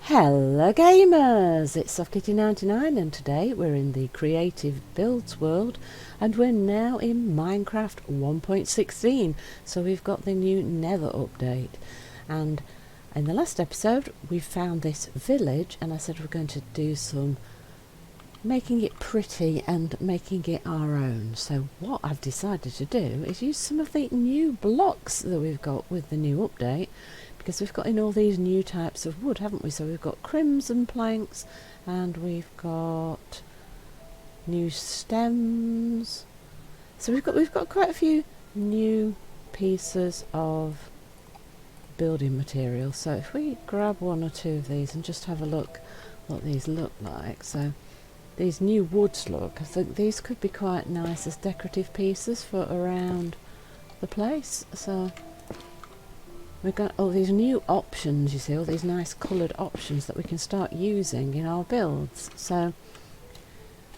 Hello gamers, it's SoftKitty99 and today we're in the creative builds world and we're now in Minecraft 1.16, so we've got the new Nether update. And in the last episode we found this village and I said we're going to do some making it pretty and making it our own. So what I've decided to do is use some of the new blocks that we've got with the new update, because we've got in all these new types of wood, haven't we? So we've got crimson planks and we've got new stems. So we've got quite a few new pieces of building material. So if we grab one or two of these and just have a look what these look like. So these new woods look, I think these could be quite nice as decorative pieces for around the place. So we've got all these new options, you see, all these nice coloured options that we can start using in our builds. So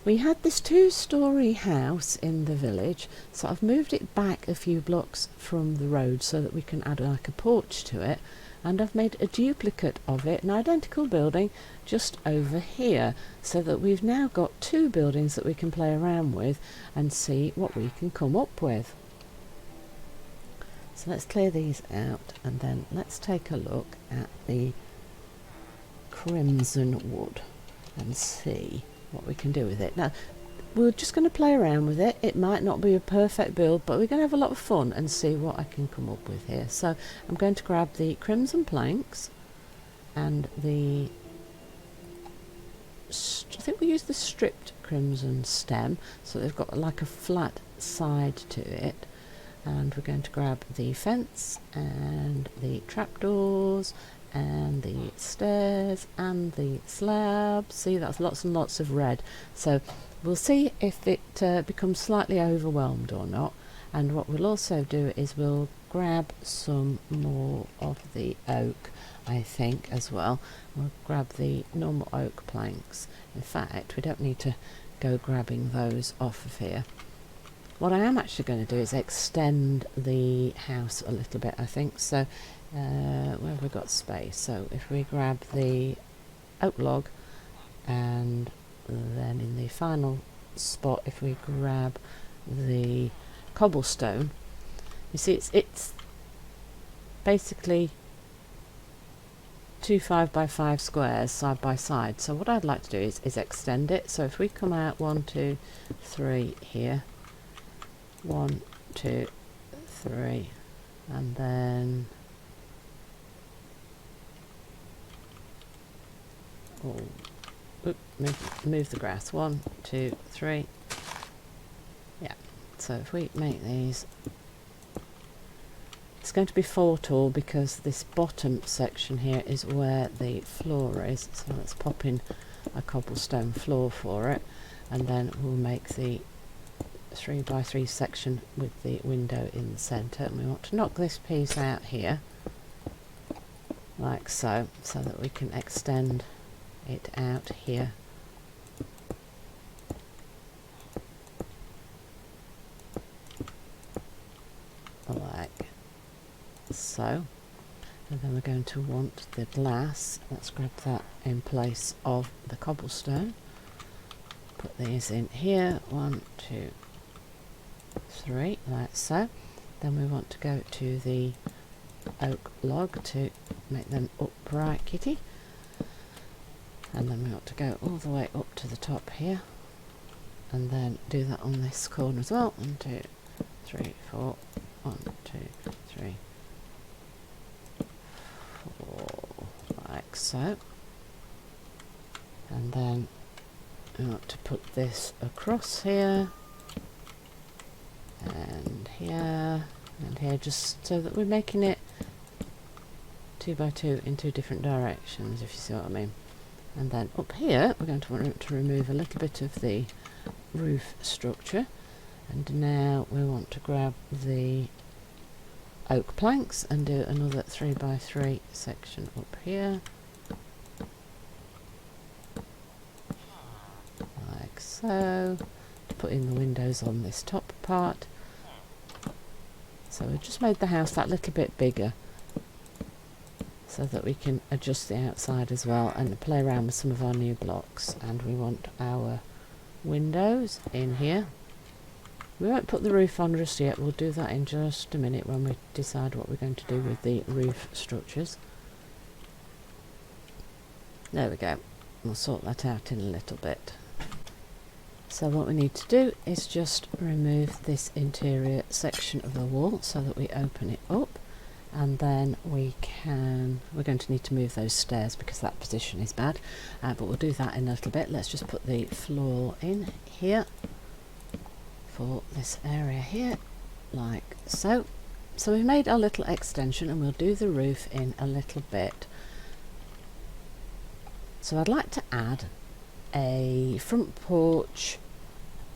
we had this two-storey house in the village, so I've moved it back a few blocks from the road so that we can add like a porch to it, and I've made a duplicate of it, an identical building, just over here, so that we've now got two buildings that we can play around with and see what we can come up with. So let's clear these out and then let's take a look at the crimson wood and see what we can do with it. Now we're just going to play around with it. It might not be a perfect build, but we're going to have a lot of fun and see what I can come up with here. So I'm going to grab the crimson planks and I think we use the stripped crimson stem, so they've got like a flat side to it. And we're going to grab the fence and the trapdoors and the stairs and the slab. See, that's lots and lots of red. So we'll see if it becomes slightly overwhelmed or not. And what we'll also do is we'll grab some more of the oak, I think, as well. We'll grab the normal oak planks. In fact, we don't need to go grabbing those off of here. What I am actually going to do is extend the house a little bit, I think. So where have we got space? So if we grab the oak log and then in the final spot if we grab the cobblestone, you see it's basically 2 5x5 squares side by side. So what I'd like to do is extend it. So if we come out 1 2 3 here, 1 2 3, and then move the grass, 1 2 3. Yeah, so if we make these, it's going to be 4 tall because this bottom section here is where the floor is. So let's pop in a cobblestone floor for it, and then we'll make the 3x3 section with the window in the centre. And we want to knock this piece out here like so, so that we can extend it out here. Like so. And then we're going to want the glass. Let's grab that in place of the cobblestone. Put these in here, 1 2 3, like so. Then we want to go to the oak log to make them upright, kitty. And then we want to go all the way up to the top here, and then do that on this corner as well. 1 2 3 4, 1 2 3 4, like so. And then we want to put this across here and here and here, just so that we're making it 2 by 2 in 2 different directions, if you see what I mean. And then up here we're going to want to remove a little bit of the roof structure, and now we want to grab the oak planks and do another 3 by 3 section up here, like so. Put in the windows on this top part. So we've just made the house that little bit bigger. So so that we can adjust the outside as well and play around with some of our new blocks. And we want our windows in here. We won't put the roof on just yet, we'll do that in just a minute when we decide what we're going to do with the roof structures. There we go, we'll sort that out in a little bit. So what we need to do is just remove this interior section of the wall so that we open it up, and then we're going to need to move those stairs because that position is bad, but we'll do that in a little bit. Let's just put the floor in here for this area here, like so. So we've made our little extension and we'll do the roof in a little bit. So I'd like to add a front porch,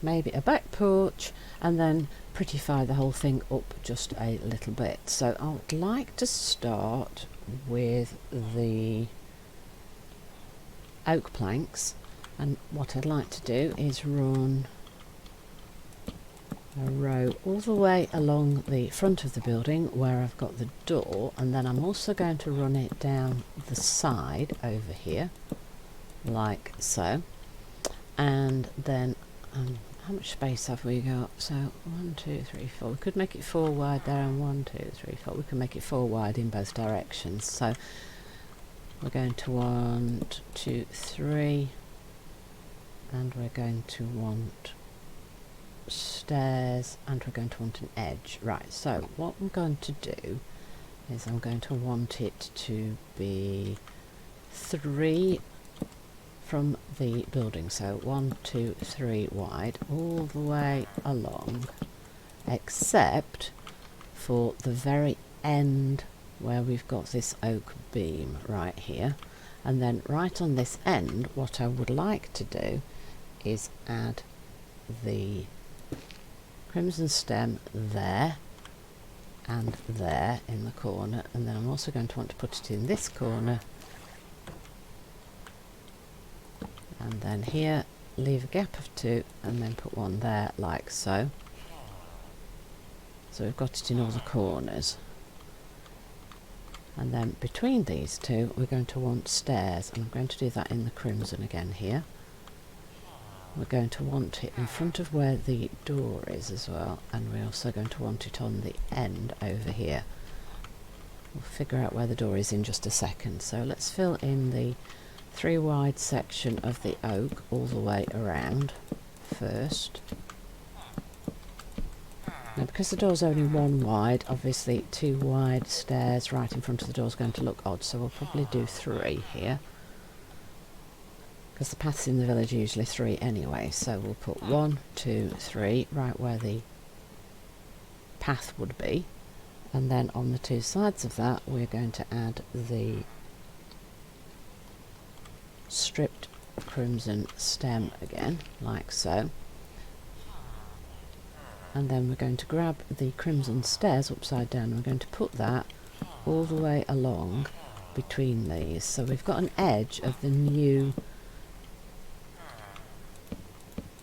maybe a back porch, and then prettify the whole thing up just a little bit. So I would like to start with the oak planks, and what I'd like to do is run a row all the way along the front of the building where I've got the door, and then I'm also going to run it down the side over here like so. And then how much space have we got? So 1, 2, 3, 4. We could make it 4 wide there, and 1, 2, 3, 4. We can make it 4 wide in both directions. So we're going to want 2, 3, and we're going to want stairs, and we're going to want an edge. Right, so what I'm going to do is I'm going to want it to be 3 from the building, so 1, 2, 3 wide all the way along, except for the very end where we've got this oak beam right here. And then right on this end, what I would like to do is add the crimson stem there and there in the corner, and then I'm also going to want to put it in this corner, and then here leave a gap of 2 and then put one there like so. So we've got it in all the corners, and then between these two we're going to want stairs, and I'm going to do that in the crimson again here. We're going to want it in front of where the door is as well, and we're also going to want it on the end over here. We'll figure out where the door is in just a second. So let's fill in the 3 wide section of the oak all the way around first. Now because the door's only 1 wide, obviously 2 wide stairs right in front of the door is going to look odd, so we'll probably do 3 here, because the paths in the village are usually 3 anyway. So we'll put 1, 2, 3 right where the path would be, and then on the 2 sides of that we're going to add the stripped crimson stem again like so, and then we're going to grab the crimson stairs upside down and we're going to put that all the way along between these. So we've got an edge of the new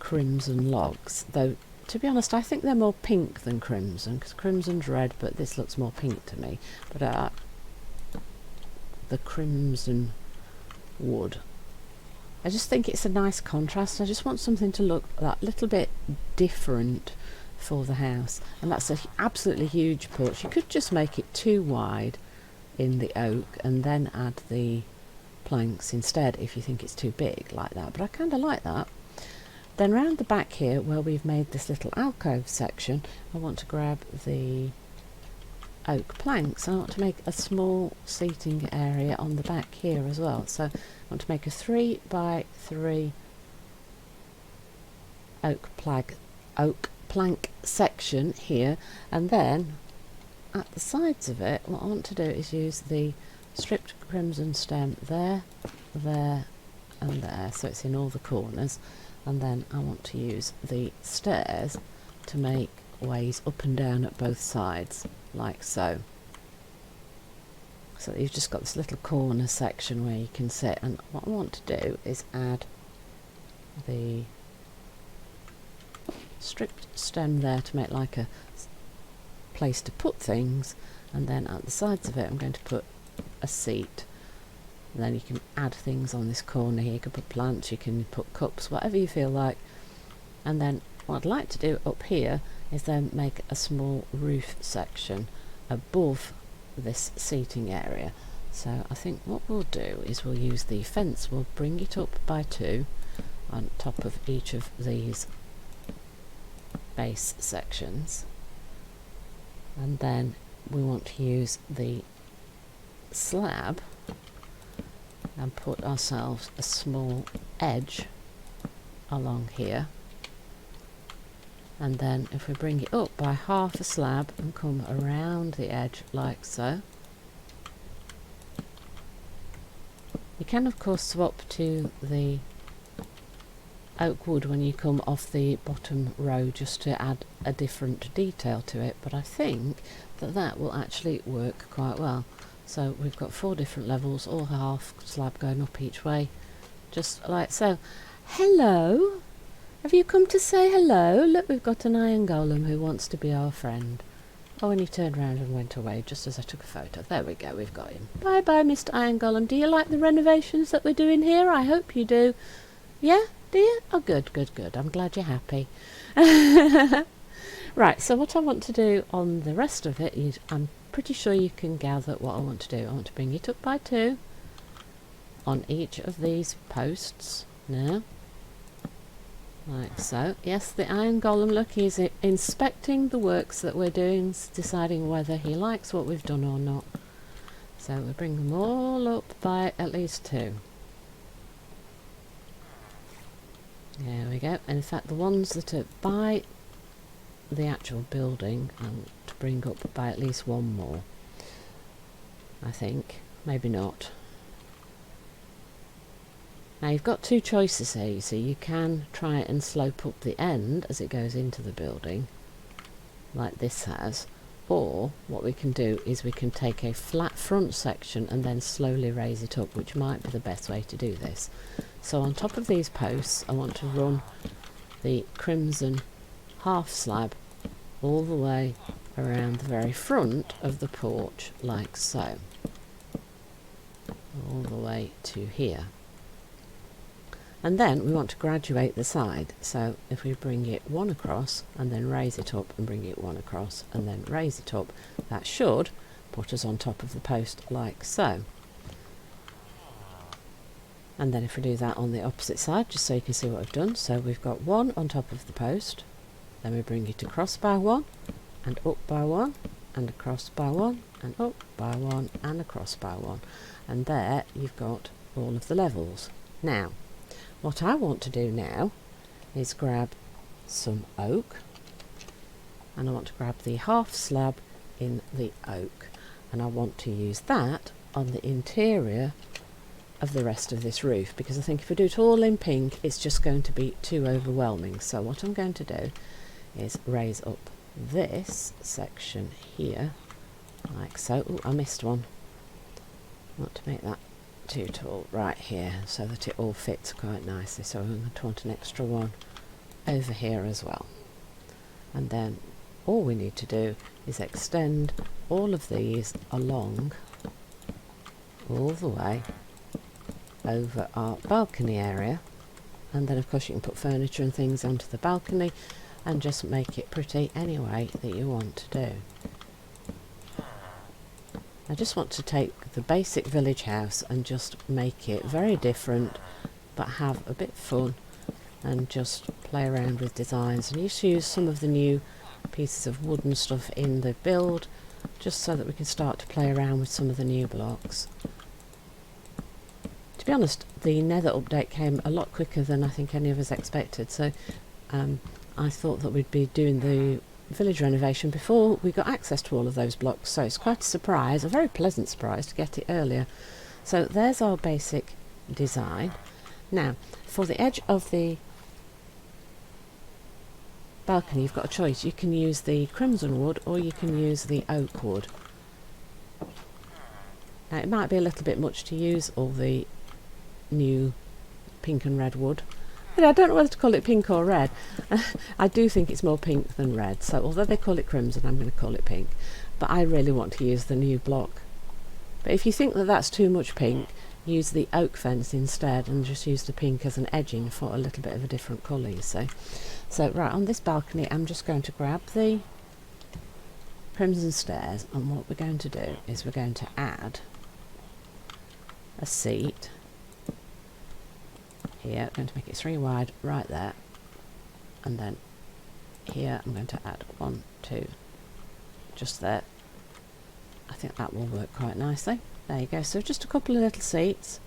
crimson logs, though to be honest I think they're more pink than crimson, because crimson's red but this looks more pink to me. But the crimson wood, I just think it's a nice contrast. I just want something to look that little bit different for the house, and that's an absolutely huge porch. You could just make it 2 wide in the oak and then add the planks instead if you think it's too big like that, but I kind of like that. Then round the back here where we've made this little alcove section, I want to grab the oak planks. I want to make a small seating area on the back here as well, so I want to make a 3 by 3 oak plank section here, and then at the sides of it what I want to do is use the stripped crimson stem there, there and there, so it's in all the corners, and then I want to use the stairs to make ways up and down at both sides like so. So you've just got this little corner section where you can sit, and what I want to do is add the stripped stem there to make like a place to put things, and then at the sides of it I'm going to put a seat. And then you can add things on this corner here. You can put plants, you can put cups, whatever you feel like. And then what I'd like to do up here is then make a small roof section above this seating area. So I think what we'll do is we'll use the fence, we'll bring it up by 2 on top of each of these base sections, and then we want to use the slab and put ourselves a small edge along here, and then if we bring it up by half a slab and come around the edge like so. You can of course swap to the oak wood when you come off the bottom row just to add a different detail to it, but I think that that will actually work quite well. So we've got 4 different levels, all half slab going up each way, just like so. Hello! Have you come to say hello? Look, we've got an iron golem who wants to be our friend. Oh, and he turned around and went away just as I took a photo. There we go, we've got him. Bye bye, Mr. Iron Golem. Do you like the renovations that we're doing here? I hope you do. Yeah, do you? Oh, good, good, good. I'm glad you're happy. Right, so what I want to do on the rest of it is, I'm pretty sure you can gather what I want to do. I want to bring it up by 2 on each of these posts now. Like so. Yes, the iron golem, look, he's inspecting the works that we're doing, deciding whether he likes what we've done or not. So we bring them all up by at least 2. There we go. And in fact, the ones that are by the actual building, I want to bring up by at least 1 more. I think. Maybe not. Now you've got 2 choices here, you see. You can try and slope up the end as it goes into the building, like this has, or what we can do is we can take a flat front section and then slowly raise it up, which might be the best way to do this. So on top of these posts I want to run the crimson half slab all the way around the very front of the porch, like so, all the way to here. And then we want to graduate the side, so if we bring it 1 across and then raise it up and bring it 1 across and then raise it up, that should put us on top of the post like so. And then if we do that on the opposite side, just so you can see what I've done, so we've got 1 on top of the post, then we bring it across by 1 and up by 1 and across by 1 and up by 1 and across by 1, and there you've got all of the levels. Now what I want to do now is grab some oak, and I want to grab the half slab in the oak, and I want to use that on the interior of the rest of this roof, because I think if we do it all in pink it's just going to be too overwhelming. So what I'm going to do is raise up this section here like so. Oh, I missed one. I want to make that too tall right here so that it all fits quite nicely, so I'm going to want an extra one over here as well. And then all we need to do is extend all of these along all the way over our balcony area, and then of course you can put furniture and things onto the balcony and just make it pretty any way that you want to do. I just want to take the basic village house and just make it very different, but have a bit of fun and just play around with designs, and use some of the new pieces of wood and stuff in the build, just so that we can start to play around with some of the new blocks. To be honest, the Nether update came a lot quicker than I think any of us expected, so I thought that we'd be doing the village renovation before we got access to all of those blocks, so it's quite a surprise, a very pleasant surprise to get it earlier. So there's our basic design. Now for the edge of the balcony you've got a choice. You can use the crimson wood or you can use the oak wood. Now it might be a little bit much to use all the new pink and red wood. I don't know whether to call it pink or red. I do think it's more pink than red, so although they call it crimson I'm going to call it pink, but I really want to use the new block But if you think that that's too much pink, use the oak fence instead and just use the pink as an edging for a little bit of a different colour, you see. So right, on this balcony I'm just going to grab the crimson stairs, and what we're going to do is we're going to add a seat here. I'm going to make it 3 wide right there, and then here I'm going to add 1, 2 just there. I think that will work quite nicely. There you go. So just a couple of little seats,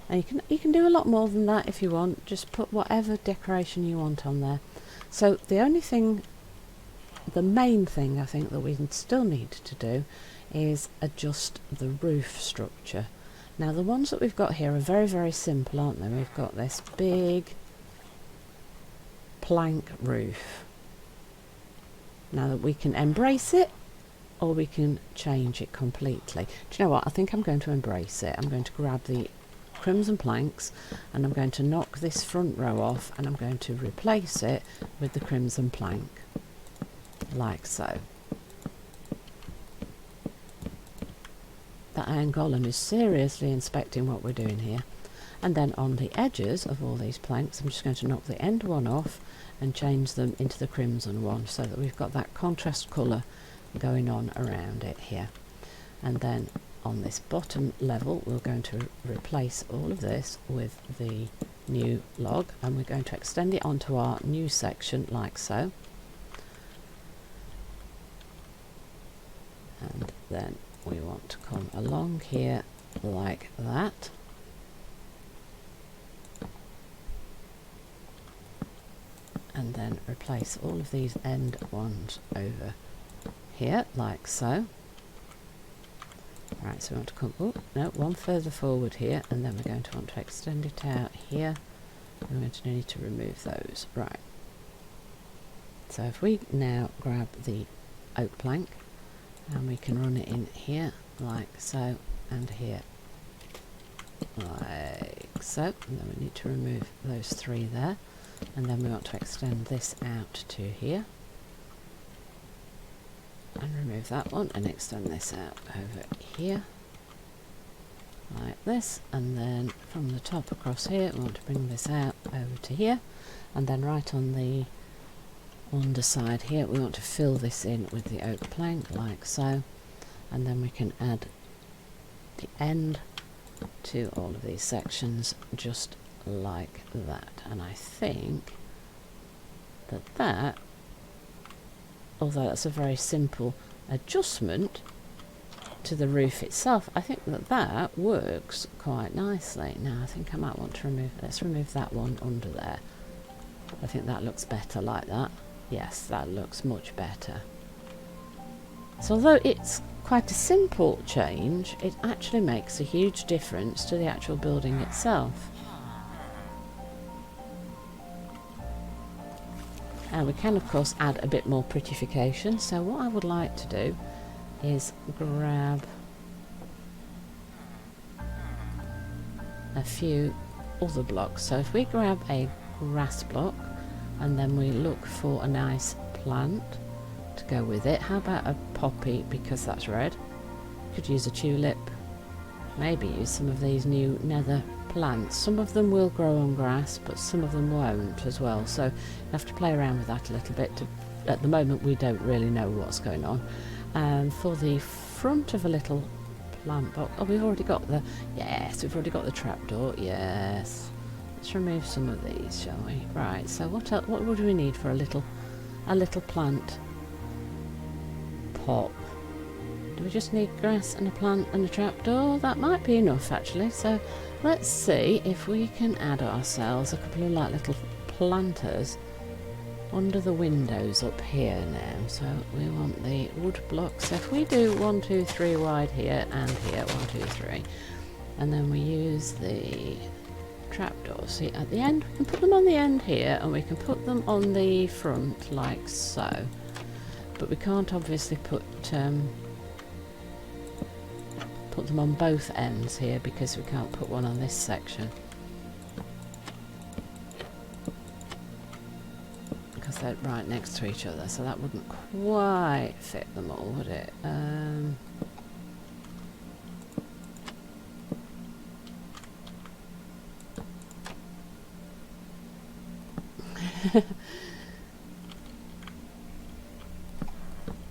and you can do a lot more than that if you want. Just put whatever decoration you want on there. So the main thing I think that we still need to do is adjust the roof structure. Now the ones that we've got here are very, very simple, aren't they? We've got this big plank roof. Now that we can embrace it, or we can change it completely. Do you know what? I think I'm going to embrace it. I'm going to grab the crimson planks and I'm going to knock this front row off, and I'm going to replace it with the crimson plank, like so. That iron golem is seriously inspecting what we're doing here. And then on the edges of all these planks, I'm just going to knock the end one off and change them into the crimson one, so that we've got that contrast colour going on around it here. And then on this bottom level we're going to replace all of this with the new log, and we're going to extend it onto our new section like so. And then we want to come along here like that. And then replace all of these end ones over here like so. Right, so we want to come one further forward here, and then we're going to want to extend it out here. We're going to need to remove those. Right, so if we now grab the oak plank and we can run it in here like so, and here like so, and then we need to remove those 3 there, and then we want to extend this out to here and remove that one and extend this out over here like this, and then from the top across here we want to bring this out over to here, and then right on the underside here we want to fill this in with the oak plank like so, and then we can add the end to all of these sections just like that. And I think that although that's a very simple adjustment to the roof itself, I think that works quite nicely. Now I think I might want to let's remove that one under there. I think that looks better like that. Yes, that looks much better. So although it's quite a simple change, it actually makes a huge difference to the actual building itself. And we can of course add a bit more prettification. So what I would like to do is grab a few other blocks. So if we grab a grass block and then we look for a nice plant to go with it. How about a poppy, because that's red? Could use a tulip. Maybe use some of these new nether plants. Some of them will grow on grass, but some of them won't as well, so you have to play around with that a little bit. At the moment we don't really know what's going on. And for the front of a little plant box, oh, we've already got the, yes, we've already got the trapdoor, yes. Let's remove some of these, shall we? Right, so what else, what would we need for a little plant pot? Do we just need grass and a plant and a trapdoor? That might be enough actually. So let's see if we can add ourselves a couple of like little planters under the windows up here now. So we want the wood blocks. So if we do 1, 2, 3 wide here and here, 1, 2, 3, and then we use the trapdoors. See, at the end we can put them on the end here, and we can put them on the front like so. But we can't obviously put them on both ends here because we can't put one on this section because they're right next to each other, so that wouldn't quite fit them all, would it?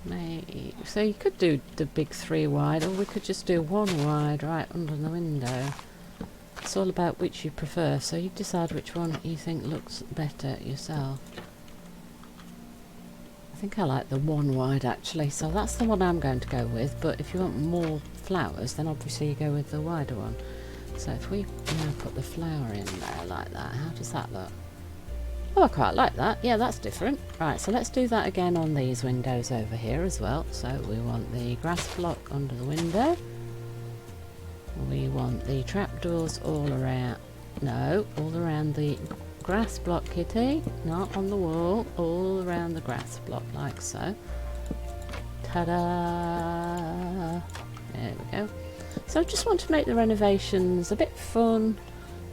Maybe, so you could do the big 3 wide, or we could just do 1 wide right under the window. It's all about which you prefer, so you decide which one you think looks better yourself. I think I like the 1 wide actually, so that's the one I'm going to go with, but if you want more flowers then obviously you go with the wider one. So if we now put the flower in there like that, how does that look? Oh, I quite like that. Yeah, that's different. Right, so let's do that again on these windows over here as well. So we want the grass block under the window. We want the trapdoors all around. No, all around the grass block, Kitty. Not on the wall. All around the grass block, like so. Ta-da! There we go. So I just want to make the renovations a bit fun.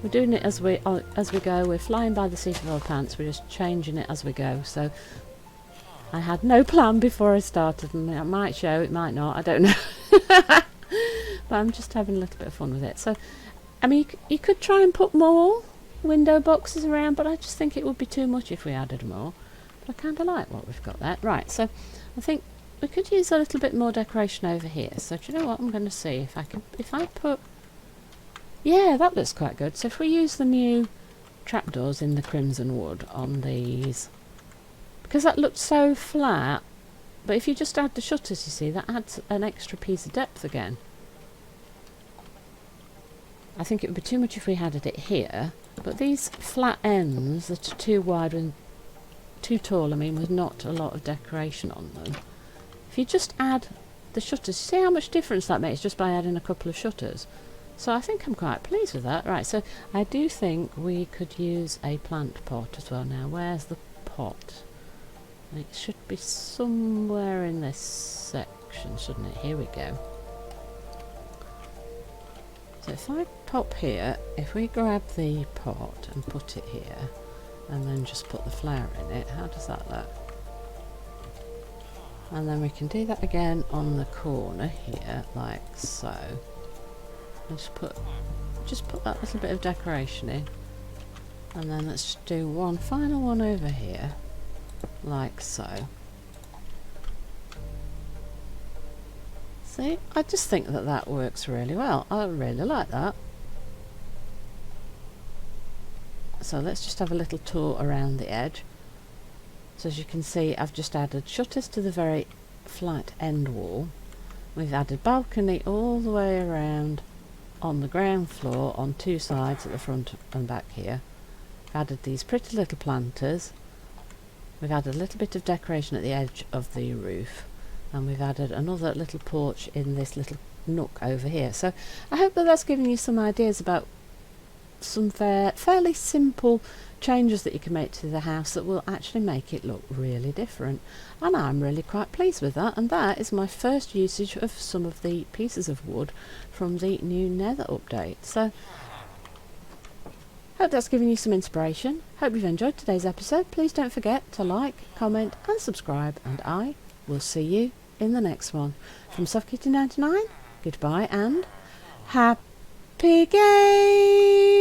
We're doing it as we go. We're flying by the seat of our pants. We're just changing it as we go. So I had no plan before I started, and it might show, it might not. I don't know. But I'm just having a little bit of fun with it. So, I mean, you could try and put more window boxes around, but I just think it would be too much if we added more. But I kind of like what we've got there. Right, so I think we could use a little bit more decoration over here. So do you know what? I'm going to see if I can, if I put, yeah, that looks quite good. So if we use the new trapdoors in the crimson wood on these, because that looked so flat, but if you just add the shutters, you see, that adds an extra piece of depth again. I think it would be too much if we added it here, but these flat ends that are too wide and too tall, I mean, with not a lot of decoration on them. If you just add the shutters, see how much difference that makes just by adding a couple of shutters. So I think I'm quite pleased with that. Right, so I do think we could use a plant pot as well. Now, where's the pot? It should be somewhere in this section, shouldn't it? Here we go. So if I pop here, if we grab the pot and put it here, and then just put the flower in it, how does that look? And then we can do that again on the corner here, like so. And just put that little bit of decoration in. And then let's just do one final one over here, like so. See, I just think that that works really well. I really like that. So let's just have a little tour around the edge. So as you can see, I've just added shutters to the very flat end wall. We've added balcony all the way around on the ground floor on 2 sides, at the front and back here. We've added these pretty little planters. We've added a little bit of decoration at the edge of the roof. And we've added another little porch in this little nook over here. So I hope that that's giving you some ideas about some fairly simple changes that you can make to the house that will actually make it look really different. And I'm really quite pleased with that. And that is my first usage of some of the pieces of wood from the new Nether update. So hope that's given you some inspiration. Hope you've enjoyed today's episode. Please don't forget to like, comment and subscribe, and I will see you in the next one. From SoftKitty99, goodbye and happy game!